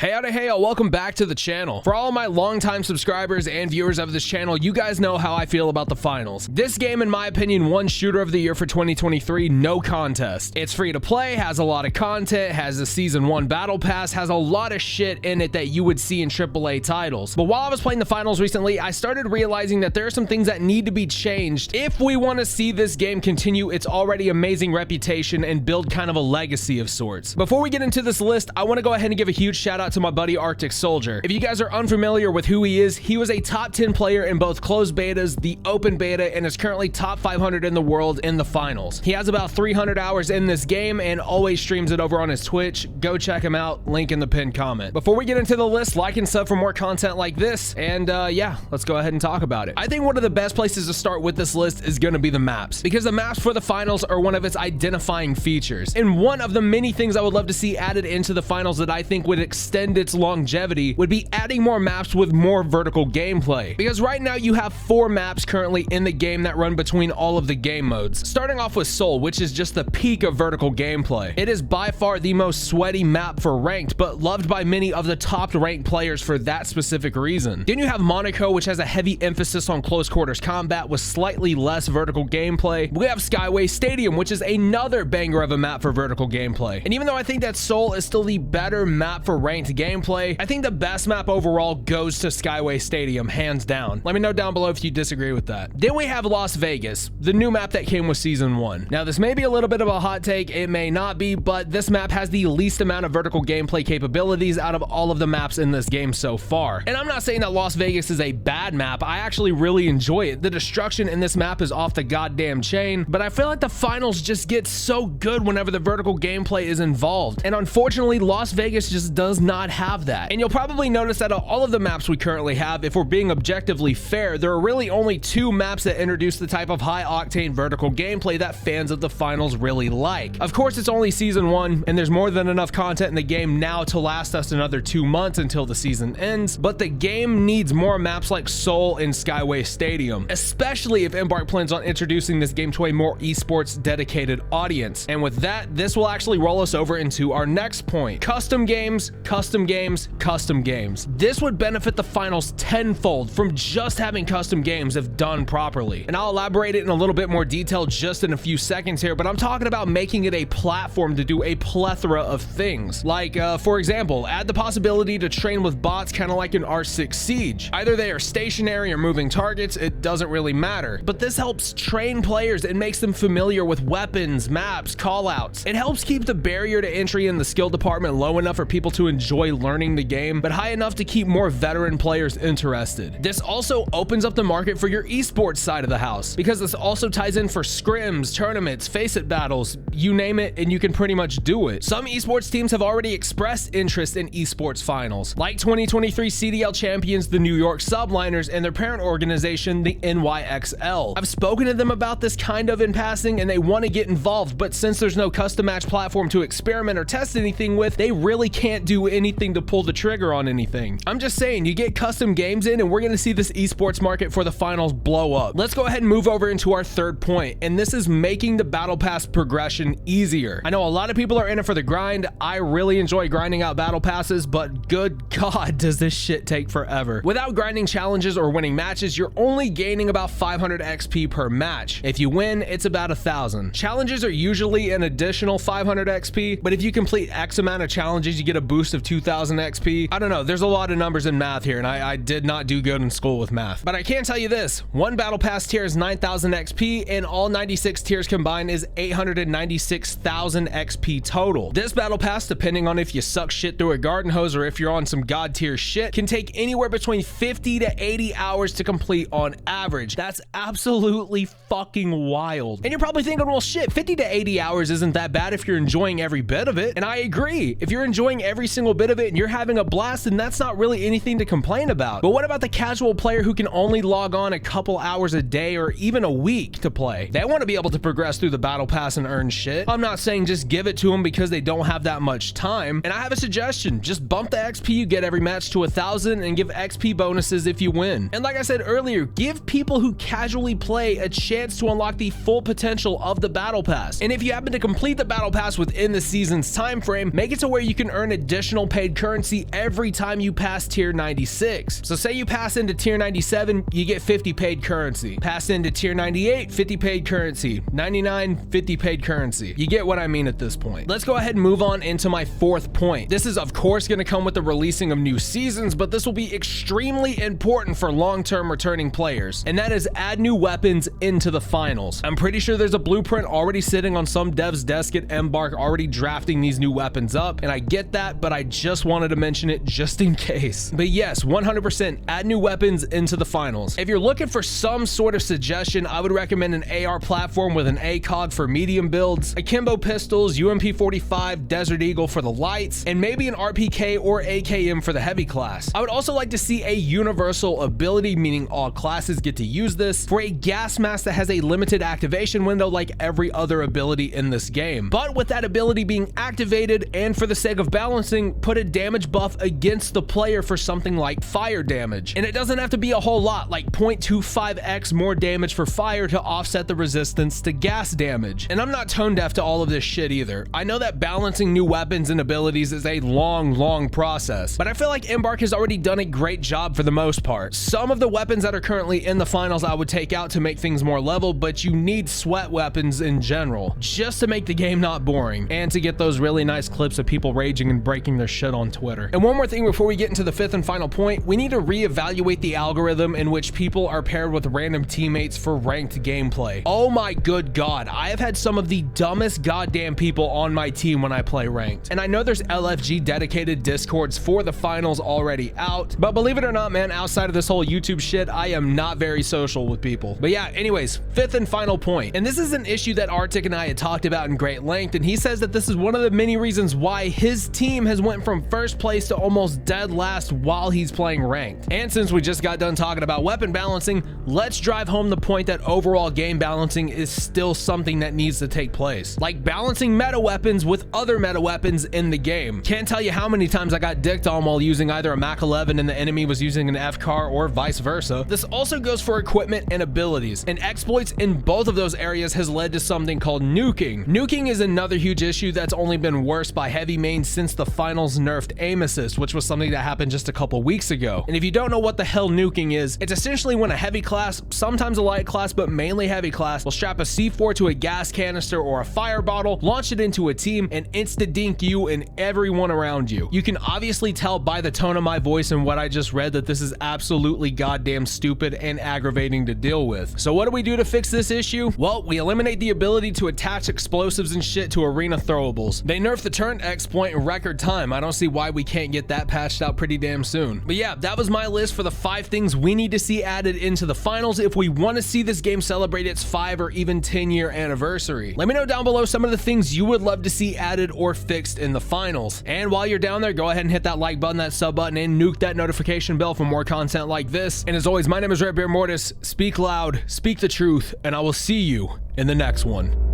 Hey howdy hey, welcome back to the channel. For all my longtime subscribers and viewers of this channel, you guys know how I feel about the finals. This game, in my opinion, won Shooter of the Year for 2023, no contest. It's free to play, has a lot of content, has a Season 1 Battle Pass, has a lot of shit in it that you would see in AAA titles. But while I was playing the finals recently, I started realizing that there are some things that need to be changed if we want to see this game continue its already amazing reputation and build kind of a legacy of sorts. Before we get into this list, I want to go ahead and give a huge shout out to my buddy Arctic Soldier. If you guys are unfamiliar with who he is, he was a top 10 player in both closed betas, the open beta, and is currently top 500 in the world in the finals. He has about 300 hours in this game and always streams it over on his Twitch. Go check him out, link in the pinned comment. Before we get into the list, like and sub for more content like this, and yeah, let's go ahead and talk about it. I think one of the best places to start with this list is going to be the maps, because the maps for the finals are one of its identifying features, and one of the many things I would love to see added into the finals that I think would extend its longevity would be adding more maps with more vertical gameplay, because right now you have 4 maps currently in the game that run between all of the game modes, starting off with Seoul, which is just the peak of vertical gameplay. It is by far the most sweaty map for ranked, but loved by many of the top ranked players for that specific reason. Then you have Monaco, which has a heavy emphasis on close quarters combat with slightly less vertical gameplay. We have Skyway Stadium, which is another banger of a map for vertical gameplay, and even though I think that Seoul is still the better map for ranked gameplay, I think the best map overall goes to Skyway Stadium, hands down. Let me know down below if you disagree with that. Then we have Las Vegas, the new map that came with Season 1. Now this may be a little bit of a hot take, it may not be, but this map has the least amount of vertical gameplay capabilities out of all of the maps in this game so far. And I'm not saying that Las Vegas is a bad map, I actually really enjoy it. The destruction in this map is off the goddamn chain, but I feel like the finals just get so good whenever the vertical gameplay is involved. And unfortunately, Las Vegas just does not have that. And you'll probably notice that of all of the maps we currently have, if we're being objectively fair, there are really only 2 maps that introduce the type of high octane vertical gameplay that fans of the finals really like. Of course, it's only Season 1, and there's more than enough content in the game now to last us another 2 months until the season ends, but the game needs more maps like Seoul and Skyway Stadium, especially if Embark plans on introducing this game to a more esports dedicated audience. And with that, this will actually roll us over into our next point: custom games, custom games, custom games. This would benefit the finals tenfold from just having custom games if done properly. And I'll elaborate it in a little bit more detail just in a few seconds here, but I'm talking about making it a platform to do a plethora of things. Like, for example, add the possibility to train with bots kind of like in R6 Siege. Either they are stationary or moving targets, it doesn't really matter. But this helps train players and makes them familiar with weapons, maps, callouts. It helps keep the barrier to entry in the skill department low enough for people to enjoy learning the game, but high enough to keep more veteran players interested. This also opens up the market for your esports side of the house, because this also ties in for scrims, tournaments, face-it battles, you name it, and you can pretty much do it. Some esports teams have already expressed interest in esports finals, like 2023 CDL champions, the New York Subliners, and their parent organization, the NYXL. I've spoken to them about this kind of in passing, and they want to get involved, but since there's no custom match platform to experiment or test anything with, they really can't do anything to pull the trigger on anything. I'm just saying, you get custom games in and we're going to see this esports market for the finals blow up. Let's go ahead and move over into our third point, and this is making the battle pass progression easier. I know a lot of people are in it for the grind. I really enjoy grinding out battle passes, but good God, does this shit take forever. Without grinding challenges or winning matches, you're only gaining about 500 XP per match. If you win, it's about 1,000. Challenges are usually an additional 500 XP, but if you complete X amount of challenges, you get a boost of 2,000 XP. I don't know, there's a lot of numbers in math here, and I did not do good in school with math. But I can tell you this, one battle pass tier is 9,000 XP, and all 96 tiers combined is 896,000 XP total. This battle pass, depending on if you suck shit through a garden hose or if you're on some god tier shit, can take anywhere between 50 to 80 hours to complete on average. That's absolutely fucking wild. And you're probably thinking, well shit, 50 to 80 hours isn't that bad if you're enjoying every bit of it. And I agree. If you're enjoying every single bit of it and you're having a blast, then that's not really anything to complain about. But what about the casual player who can only log on a couple hours a day or even a week to play? They want to be able to progress through the battle pass and earn shit. I'm not saying just give it to them because they don't have that much time. And I have a suggestion, just bump the XP you get every match to 1,000 and give XP bonuses if you win. And like I said earlier, give people who casually play a chance to unlock the full potential of the battle pass. And if you happen to complete the battle pass within the season's time frame, make it to where you can earn additional paid currency every time you pass tier 96. So say you pass into tier 97, you get 50 paid currency. Pass into tier 98, 50 paid currency. 99, 50 paid currency. You get what I mean at this point. Let's go ahead and move on into my fourth point. This is of course going to come with the releasing of new seasons, but this will be extremely important for long-term returning players, and that is add new weapons into the finals. I'm pretty sure there's a blueprint already sitting on some dev's desk at Embark already drafting these new weapons up, and I get that, but I just wanted to mention it just in case. But yes, 100% add new weapons into the finals. If you're looking for some sort of suggestion, I would recommend an AR platform with an ACOG for medium builds, akimbo pistols, UMP45, Desert Eagle for the lights, and maybe an RPK or AKM for the heavy class. I would also like to see a universal ability, meaning all classes get to use this, for a gas mask that has a limited activation window like every other ability in this game. But with that ability being activated, and for the sake of balancing, put a damage buff against the player for something like fire damage. And it doesn't have to be a whole lot, like 0.25x more damage for fire to offset the resistance to gas damage. And I'm not tone deaf to all of this shit either. I know that balancing new weapons and abilities is a long process, but I feel like Embark has already done a great job for the most part. Some of the weapons that are currently in the finals I would take out to make things more level, but you need sweat weapons in general, just to make the game not boring, and to get those really nice clips of people raging and breaking their shit on Twitter. And one more thing before we get into the fifth and final point, we need to reevaluate the algorithm in which people are paired with random teammates for ranked gameplay. Oh my good god, I have had some of the dumbest goddamn people on my team when I play ranked. And I know there's LFG dedicated discords for the finals already out, but believe it or not, man, outside of this whole YouTube shit, I am not very social with people. But yeah, anyways, fifth and final point, and this is an issue that Arctic and I had talked about in great length, and he says that this is one of the many reasons why his team has went from first place to almost dead last while he's playing ranked. And since we just got done talking about weapon balancing, let's drive home the point that overall game balancing is still something that needs to take place. Like balancing meta weapons with other meta weapons in the game. Can't tell you how many times I got dicked on while using either a Mac 11 and the enemy was using an FCAR, or vice versa. This also goes for equipment and abilities, and exploits in both of those areas has led to something called nuking. Nuking is another huge issue that's only been worse by heavy mains since the finals nerfed aim assist, which was something that happened just a couple weeks ago. And if you don't know what the hell nuking is, it's essentially when a heavy class, sometimes a light class, but mainly heavy class, will strap a C4 to a gas canister or a fire bottle, launch it into a team, and insta-dink you and everyone around you. You can obviously tell by the tone of my voice and what I just read that this is absolutely goddamn stupid and aggravating to deal with. So what do we do to fix this issue? Well, we eliminate the ability to attach explosives and shit to arena throwables. They nerfed the turn exploit in record time. I don't see why we can't get that patched out pretty damn soon. But yeah, that was my list for the 5 things we need to see added into the finals if we want to see this game celebrate its 5 or even 10-year anniversary. Let me know down below some of the things you would love to see added or fixed in the finals. And while you're down there, go ahead and hit that like button, that sub button, and nuke that notification bell for more content like this. And as always, my name is Red Bear Mortis. Speak loud, speak the truth, and I will see you in the next one.